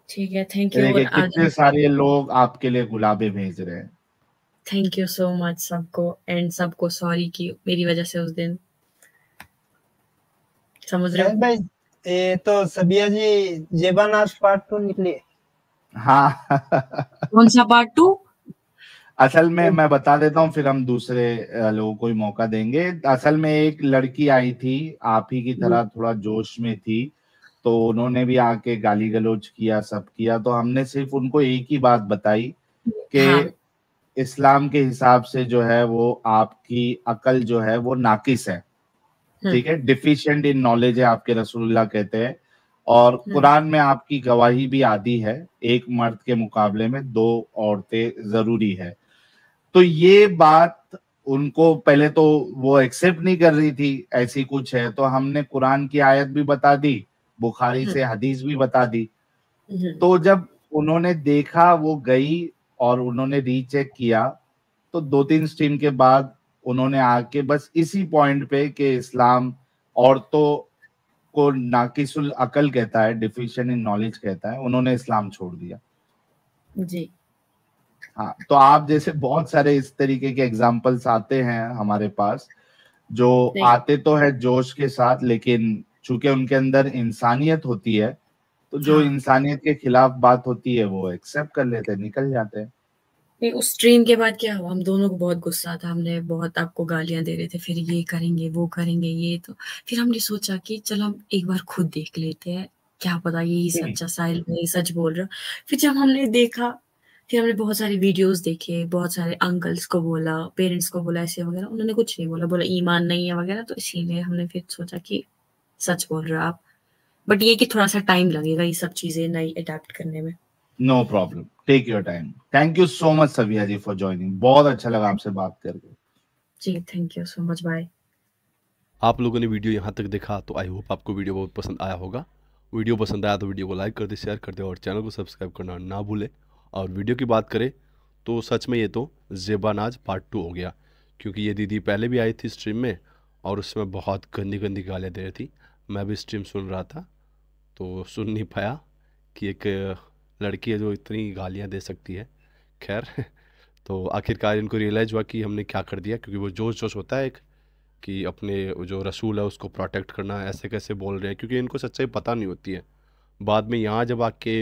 S3: ठीक है, थैंक यू।
S2: कितने सारे लोग आपके लिए गुलाबे भेज रहे हैं।
S3: थैंक यू सो मच सबको, एंड सबको सॉरी कि मेरी वजह से उस दिन, समझ रहे हो
S4: भाई। ये तो सबिया जी जेबान आज पार्ट 2 निकली।
S2: हाँ
S3: कौन सा पार्ट 2?
S2: असल में मैं बता देता हूँ, फिर हम दूसरे लोगों को ही मौका देंगे। असल में एक लड़की आई थी, आप ही की तरह थोड़ा जोश में थी, तो उन्होंने भी आके गाली गलौज किया, सब किया। तो हमने सिर्फ उनको एक ही बात बताई कि
S3: हाँ।
S2: इस्लाम के हिसाब से जो है वो आपकी अकल जो है वो नाकिस है, ठीक है, डिफिशिएंट इन नॉलेज है, आपके रसूलुल्लाह कहते हैं। और कुरान में आपकी गवाही भी आदी है, एक मर्द के मुकाबले में 2 औरतें जरूरी है। तो ये बात उनको पहले तो वो एक्सेप्ट नहीं कर रही थी, ऐसी कुछ है। तो हमने कुरान की आयत भी बता दी, बुखारी से हदीस भी बता दी। तो जब उन्होंने देखा, वो गई और उन्होंने रीचेक किया, तो 2-3 स्ट्रीम के बाद उन्होंने आके बस इसी पॉइंट पे कि इस्लाम औरतों को नाकिसुल अकल कहता है, डिफिशिएंट इन नॉलेज कहता है, उन्होंने इस्लाम छोड़ दिया।
S3: जी।
S2: हाँ, तो आप जैसे बहुत सारे इस तरीके के एग्जाम्पल्स आते हैं हमारे पास, जो आते तो है जोश के साथ, लेकिन चूंकि उनके अंदर इंसानियत होती है, तो जो इंसानियत के खिलाफ बात होती है वो एक्सेप्ट कर लेते हैं, निकल जाते हैं।
S3: उस स्ट्रीम के बाद क्या हुआ, हम दोनों को बहुत गुस्सा था, हमने बहुत आपको गालियां दे रहे थे, फिर ये करेंगे वो करेंगे ये, तो फिर हमने सोचा कि चल हम एक बार खुद देख लेते हैं, क्या पता यही सच्चा साहिल भाई सच बोल रहा। फिर जब हमने देखा, फिर हमने बहुत सारे वीडियोस देखे, बहुत सारे अंकल्स को बोला, पेरेंट्स को बोला ऐसे वगैरह, उन्होंने कुछ नहीं बोला, बोला ईमान नहीं है वगैरह। तो इसीलिए हमने फिर सोचा कि सच बोल रहे हो आप, बट ये कि थोड़ा सा टाइम लगेगा ये सब चीजें नई अडेप्ट करने में।
S2: No problem, take your time. Thank you so much Saviya ji for joining, बहुत अच्छा लगा आपसे बात करके।
S3: जी thank you so much, bye.
S1: आप लोगों ने वीडियो यहाँ तक देखा तो आई होप आपको वीडियो बहुत पसंद आया होगा। वीडियो पसंद आया तो वीडियो को लाइक कर दे, शेयर कर दे और चैनल को सब्सक्राइब करना ना भूले। और वीडियो की बात करें तो सच में ये तो ज़ेबानाज पार्ट 2 हो गया, क्योंकि ये दीदी पहले भी आई थी स्ट्रीम में और उसमें बहुत गंदी गंदी गालियाँ दे रही थी। मैं भी स्ट्रीम सुन रहा था तो सुन नहीं पाया कि एक लड़की है जो इतनी गालियाँ दे सकती है। खैर तो आखिरकार इनको रियलाइज़ हुआ कि हमने क्या कर दिया, क्योंकि वो जोश जोश होता है एक कि अपने जो रसूल है उसको प्रोटेक्ट करना, ऐसे कैसे बोल रहे हैं, क्योंकि इनको सच्चाई पता नहीं होती है। बाद में यहाँ जब आके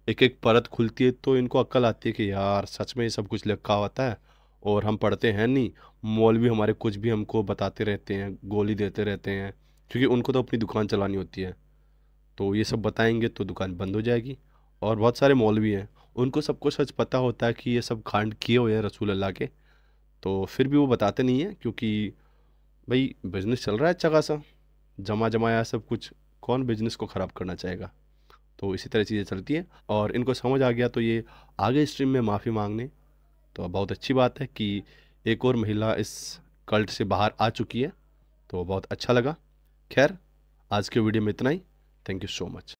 S1: एक एक परत खुलती है तो इनको अक्ल आती है कि यार सच में ये सब कुछ लिखा होता है और हम पढ़ते हैं नहीं। मौलवी हमारे कुछ भी हमको बताते रहते हैं, गोली देते रहते हैं, क्योंकि उनको तो अपनी दुकान चलानी होती है। तो ये सब बताएंगे तो दुकान बंद हो जाएगी। और बहुत सारे मौलवी हैं, उनको सब कुछ सच पता होता है कि ये सब कांड किए हुए हैं रसूल अल्लाह के, तो फिर भी वो बताते नहीं हैं, क्योंकि भाई बिजनेस चल रहा है अच्छा खासा, जमा जमाया सब कुछ, कौन बिजनेस को ख़राब करना चाहेगा। तो इसी तरह चीज़ें चलती हैं और इनको समझ आ गया तो ये आगे स्ट्रीम में माफ़ी मांगने। तो बहुत अच्छी बात है कि एक और महिला इस कल्ट से बाहर आ चुकी है, तो बहुत अच्छा लगा। खैर आज के वीडियो में इतना ही। Thank you so much.